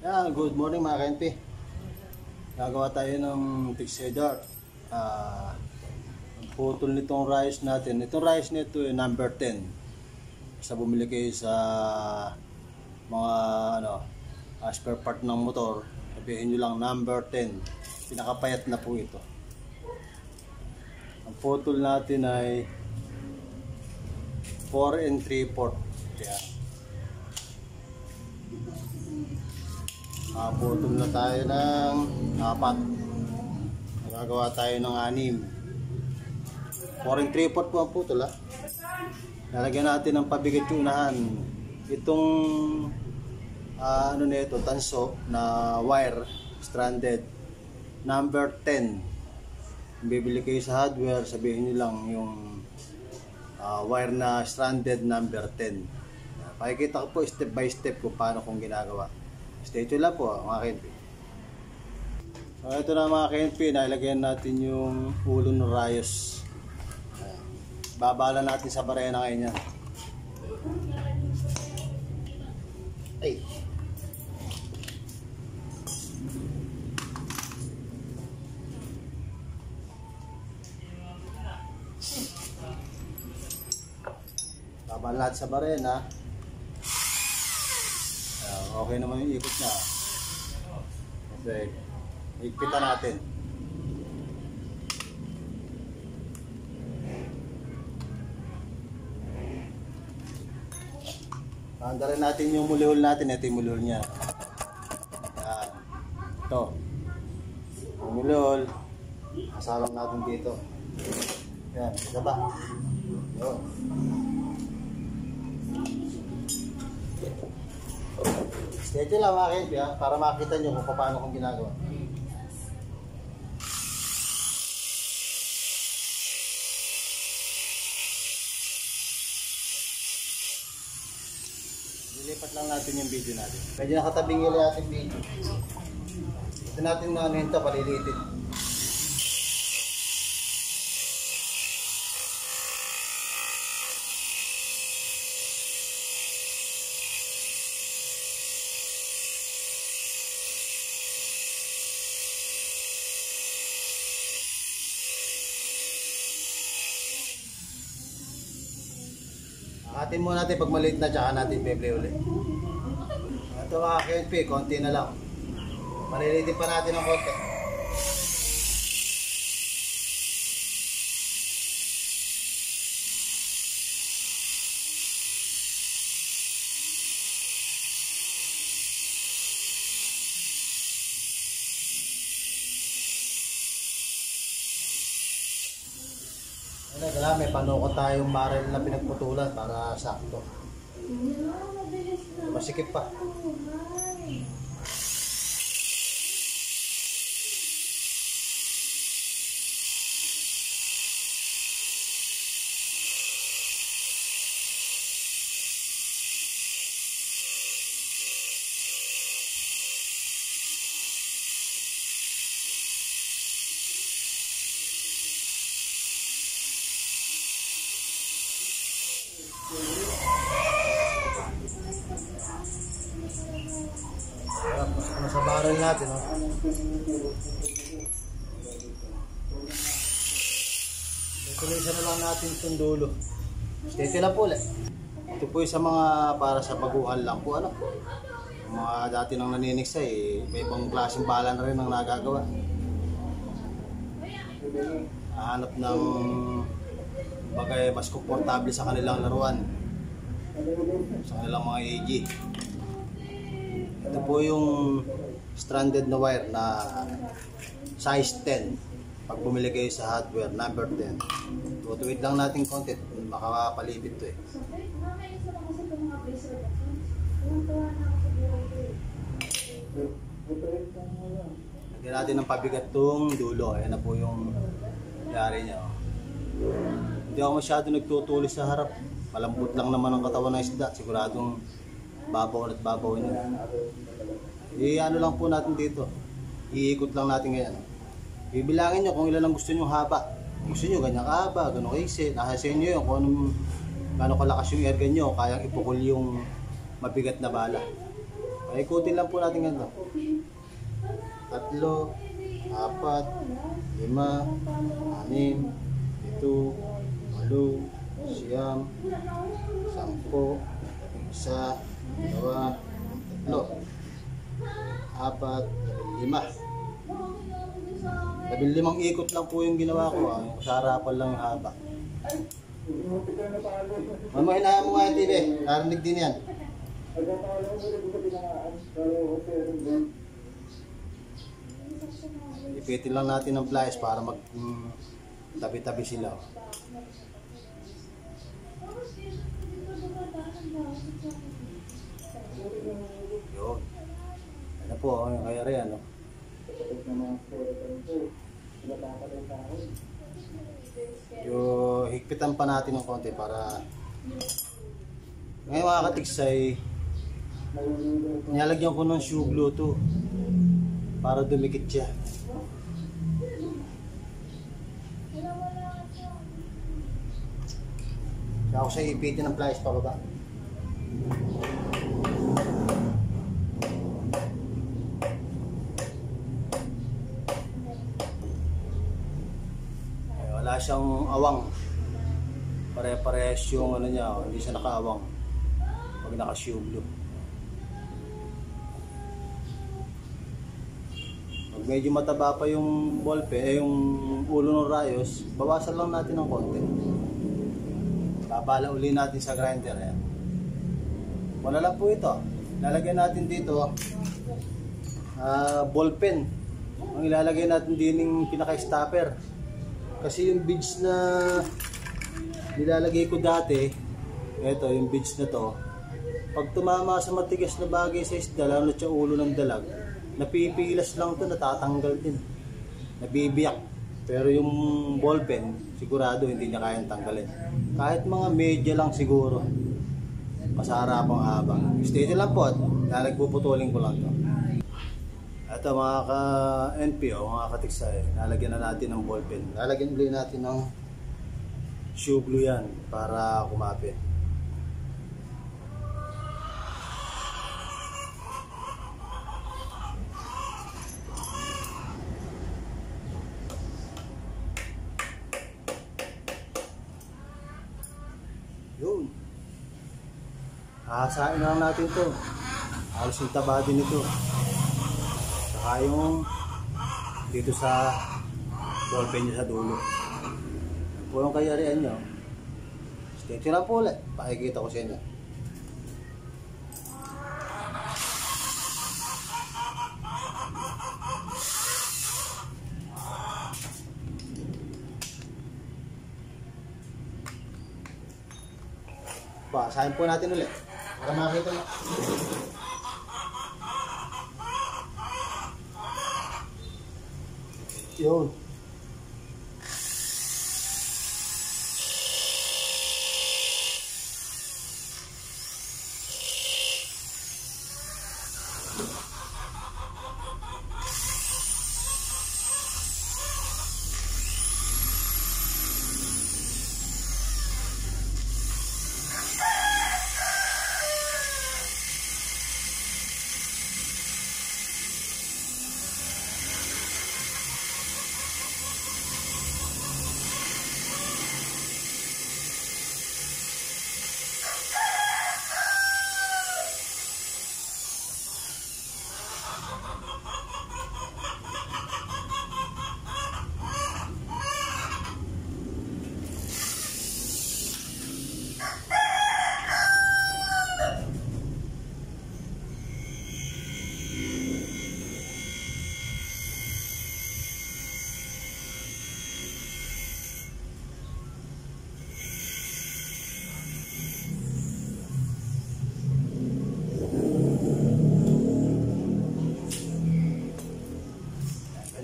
Good morning mga KNP. Gagawa tayo ng fixator. Putol nitong rice natin. Itong rice nito ay number 10. Basta bumili kayo sa mga spare part ng motor, sabihin nyo lang number 10. Pinakapayat na po ito. Ang putol natin ay 4 3/4. Yan. Putol na tayo ng 4. Gagawa tayo ng 6. 4 3/4 po ang putol ha. Lalagyan natin ng pabigat yung unahan. Itong nito, tanso na wire stranded number 10. Bibili kayo sa hardware, sabihin niyo lang yung wire na stranded number 10. Pakikita ko po step by step kung paano kong ginagawa. Stay tuned lang po mga KNP. So ito na mga KNP, nailagyan natin yung ulo ng rayos. Babala natin sa barena ngayon yan. Ay. Babala natin sa barena. Okay naman yung ikot niya. Okay. Higpitan natin. Handa rin natin yung mulihol natin. Ito yung mulihol niya. Yan. Ito. Yung mulihol. Kasalang natin dito. Yan. Isa ba? Yun. Stay lang mga KNP para makita nyo kung paano kong ginagawa. Lilipat lang natin yung video natin. Medyo nakatabing yung ating video. Ito natin na ito, palilitin. Atin muna natin pag maliit na, tsaka natin peple ulit. Ito mga KNP, konti na lang. Malilitin pa natin ng konti. May panukot tayong barrel na pinagputulan para sakto. Masikip pa. Sa barrel natin, no? Tuloy-tuloy na lang natin itong dulo. Stay lang po ulit. Ito po yung sa mga para sa baguhan lang po, ano? Mga dati nang naninigsay, may ibang klaseng bala na rin ang nagagawa. Hanap ng bagay mas komportable sa kanilang laruan, sa kanilang mga AG. Ito po yung stranded na wire na size 10. Pag bumili kayo sa hardware, number 10. Tutuwid lang natin konti, makakapalipit to eh. Lagyan natin ng pabigat tong dulo. Ayan na po yung yari niya. Hindi ako masyado nagtutulis sa harap. Malambot lang naman ang katawan ng isda. Siguradong babaw at babaw niya. Ano lang po natin dito. Iikot lang natin ngayon. Bibilangin nyo kung ilan ang gusto nyo haba. Gusto nyo ganyan kahaba, gano'ng kaisi. Nasa sa inyo yun kung gano'ng kalakas yung erga nyo. Kayang ipukul yung mabigat na bala. Ikutin lang po natin ganito. 3, 4, 5, 6, 7, 8, 9, 10, 11, 2, 3, 4, 5. Limang ikot lang po yung ginawa ko. Yung sa harapan lang yung haba. Mamahinaan mo nga yung TV. Narinig din yan. Ipitin lang natin ng pliers para mag tabi-tabi sila. Yun. Ano po, yung kaya rin, ano? Yung higpitan pa natin ng konti para ngayon mga katiksay, nilalagyan ko ng shoe glue to para dumikit siya. Kaya ako siya ipitin ng pliers pababa. Wala siyang awang. Pare-parehas yung ano niya, hindi siya nakaawang pag naka-shoe glue. Pag medyo mataba pa yung ballpen, yung ulo ng rayos, bawasan lang natin ng konti. Babala uli natin sa grinder. Ayan. Wala lang po ito. Lalagyan natin dito ballpen. Ang ilalagay natin din yung pinaka-stopper. Kasi yung beads na nilalagay ko dati, ito yung beads na to, pag tumama sa matigas na bagay sa isda, lalo sa ulo ng dalag, napipilas lang to, natatanggal din, nabibiyak. Pero yung ballpen, sigurado hindi niya kayang tanggalin. Kahit mga media lang siguro, masarapang habang. Steady lang po at nalagpuputulin ko lang to. Ito mga ka-NPO, mga katiksay, lalagyan na natin ng ballpen. Lalagyan ulit natin ng shoe glue yan para kumapit. Yun. Hahasain na lang natin ito. Halos yung taba din ito. Saka yung dito sa ballpen niya sa dulo. Po yung kayarian nyo. Stay lang po ulit. Pakikita ko sa inyo. Basahin po natin ulit para makita nyo. Yun.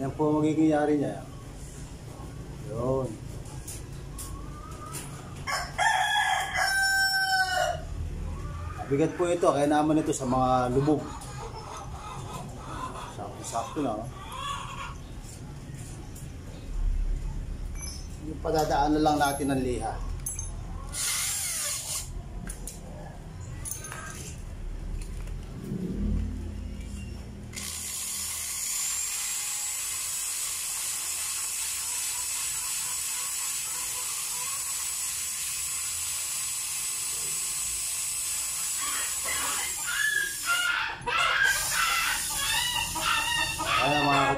Yan po magiging yari niya. Yun. Bigat po ito, kaya naman ito sa mga lubog. Sakto na. Yung padadaan na lang natin ng liha.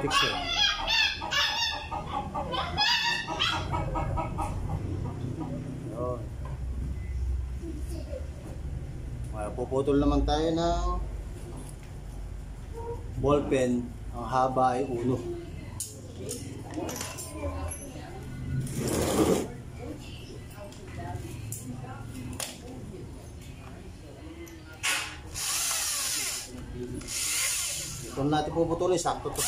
magnetics eh. Yun. Puputol naman tayo ng ballpen. Ang haba ay 1. Ito natin puputulin, sakto to.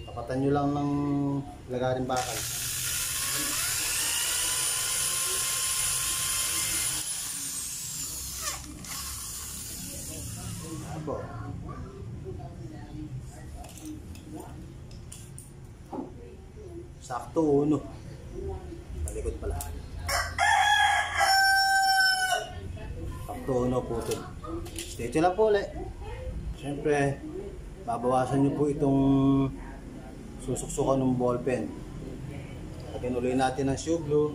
Tapatan nyo lang ng lagaring bakal. Apo. Sakto 1. Talikod pala. Sakto 1 putol. Stay lang po ulit. Siyempre, babawasan nyo po itong susuksukan ng ballpen. Lagyan ulit natin ng shoe glue.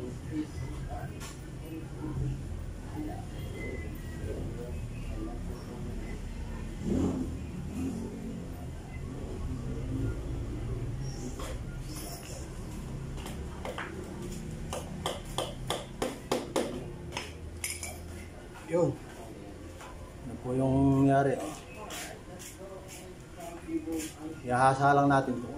Yun. Ano po yung nangyari? Ihahasa lang natin po.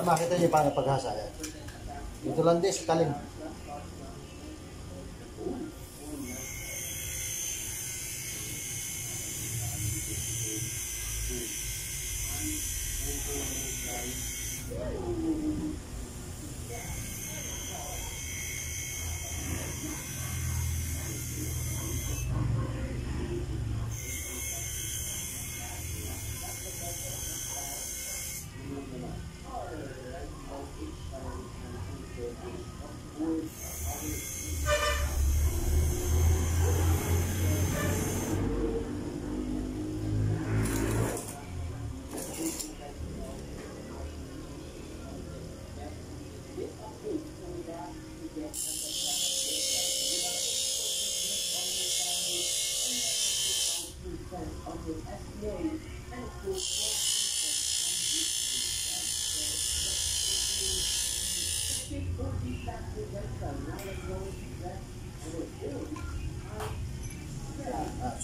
Makita niyo paano paghasa yan. Dito lang din sa talim.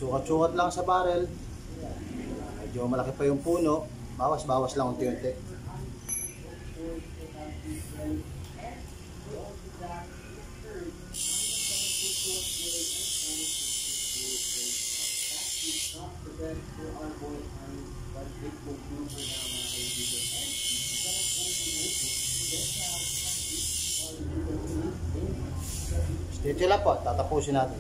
Sukat-sukat lang sa barrel. Medyo malaki pa yung puno. Bawas-bawas lang unti-unti. Stitch lang po, tatapusin natin.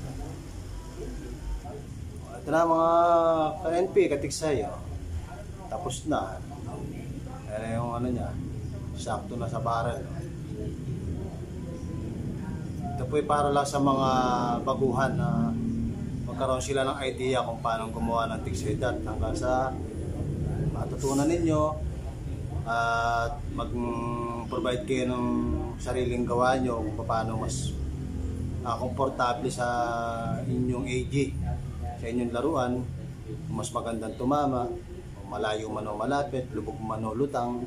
Ito na mga ka-NP, katiksay. Tapos na. Ayan yung ano niya, sakto na sa barrel. Ito po ay para lang sa mga baguhan na magkaroon sila ng idea kung paano gumawa ng tigsedat hanggang sa matutunan ninyo at mag-provide kayo ng sariling gawa nyo kung paano mas komportable sa inyong AG, sa inyong laruan, mas magandang tumama, malayo man o malapit, lubog man o lutang.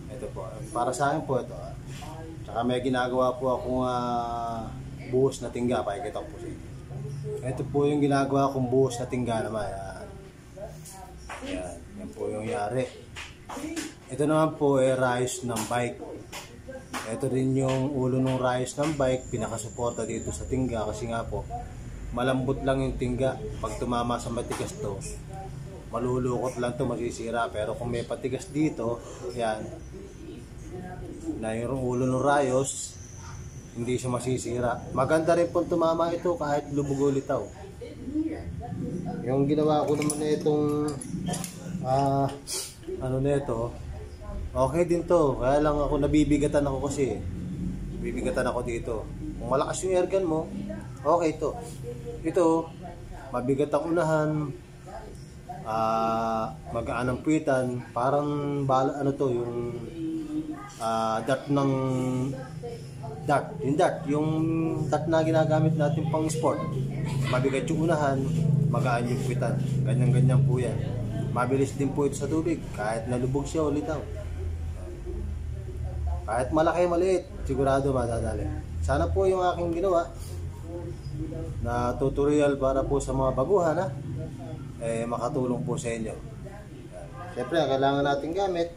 Ito po, para sa akin po ito. Tsaka may ginagawa po akong buhos na tingga, pakikita ko po sa inyo. Ito po yung ginagawa kong buhos na tingga naman. Yan po yung yari. Ito naman po ay rayos ng bike. Ito din yung ulo ng rayos ng bike, pinakasuporta dito sa tingga kasi nga po malambot lang yung tingga. Pag tumama sa matigas to, malulukot lang to, masisira. Pero kung may patigas dito, yan, na yung ulo ng rayos, hindi siya masisira. Maganda rin po tumama ito kahit lubog o litaw. Yung ginawa ko naman na itong ano na ito, okay din to. Kaya lang ako nabibigatan ako kasi. Bibigatan ako dito. Kung malakas yung airgun mo, okay to. Ito, mabigat ang unahan, magaan ang puwitan, parang ano to, yung dart ng yung dart na ginagamit natin pang sport. Mabigat yung unahan, magaan yung puwitan. Ganyan-ganyan po yan. Mabilis din po ito sa tubig, kahit nalubog siya ulit daw. Kahit malaki maliit, sigurado madadali. Sana po yung aking ginawa na tutorial para po sa mga baguhan makatulong po sa inyo. Siyempre, kailangan natin gamit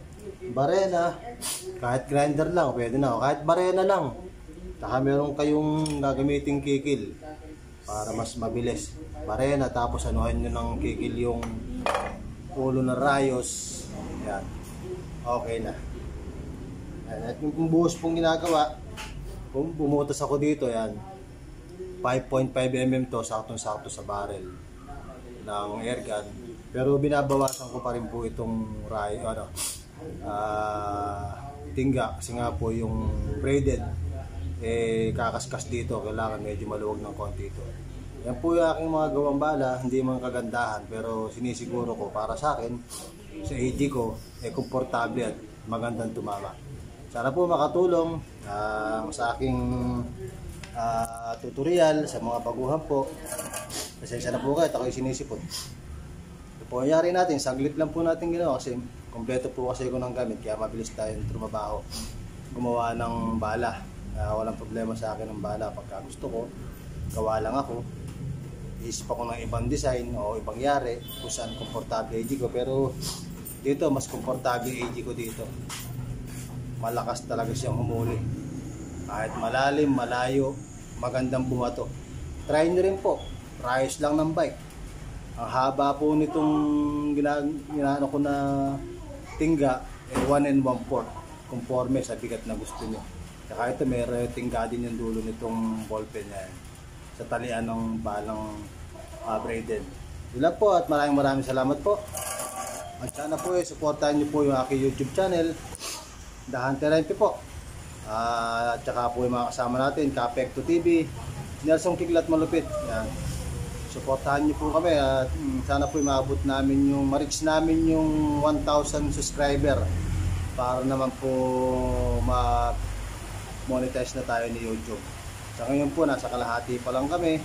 barena, kahit grinder lang, pwede na. Kahit barena lang. Saka meron kayong gagamiting kikil para mas mabilis. Barena, tapos anuhan nyo ng kikil yung ulo ng rayos. Yan. Okay na. At yung buhos pong ginagawa, kung bumutas ako dito, yan, 5.5 mm to, saktong-sakto sa barrel ng airgun. Pero binabawasan ko pa rin po itong tingga, kasi nga po yung braided kakaskas dito, kailangan medyo maluwag ng konti ito. Yan po yung aking mga gawang bala, hindi mga kagandahan, pero sinisiguro ko para sa akin, sa AG ko, komportable at magandang tumama. Sana po makatulong sa aking tutorial sa mga baguhan po. Pasensya na po kayo, ako'y sinisipot. Ito po nangyari natin, saglit lang po natin ginawa kasi kompleto po kasi ko ng gamit, kaya mabilis tayong trumabaho. Gumawa ng bala. Walang problema sa akin ng bala. Pagka gusto ko, gawa lang ako. Iisip ako ng ibang design o ibang yari kung saan komportable AG ko. Pero dito, mas komportable AG ko dito. Malakas talaga siyang humuli. Kahit malalim, malayo, magandang bumato. Try nyo rin po. Price lang ng bike. Ang haba po nitong ginano ko na tingga, 1 1/4. Conforme sa bigat na gusto nyo. Saka ito, may tingga din yung dulo nitong ballpen na yan. Sa talian ng balang braided. Yun lang po at maraming salamat po. At sana po supportahan nyo po yung aking YouTube channel, The Hunter MP po. At saka po yung mga kasama natin, Kapekto TV, Nelson Kiglat Malupit. Yan. Supportahan nyo po kami at sana po maabot namin ma-reach namin yung 1,000 subscriber para naman po ma-monetize na tayo ni YouTube. Sa ngayon po, nasa kalahati pa lang kami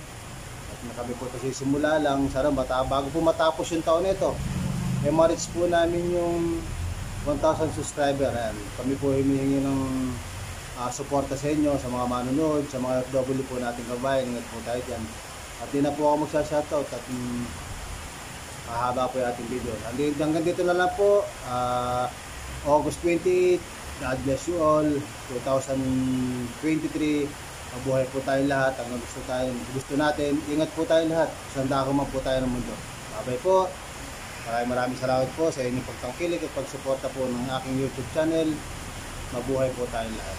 at kami po kasi simula lang. Sana bago po matapos yung taon nito, ma-reach po namin yung 1,000 subscriber. Ayan. Kami po humihingi ng suporta sa inyo, sa mga manonood, sa mga FW po natin kabayan. Ingat po tayo dyan. At di na po ako magsa-shoutout at mahaba po yung ating video. Hanggang dito na lang po. August 20, God bless you all. 2023, mabuhay po tayo lahat. Ang gusto natin, ingat po tayo lahat. Sanda ko man po tayo ng mundo. Bye po. Maraming salamat po sa inyong pagtangkilik at pagsuporta po ng aking YouTube channel. Mabuhay po tayo lahat.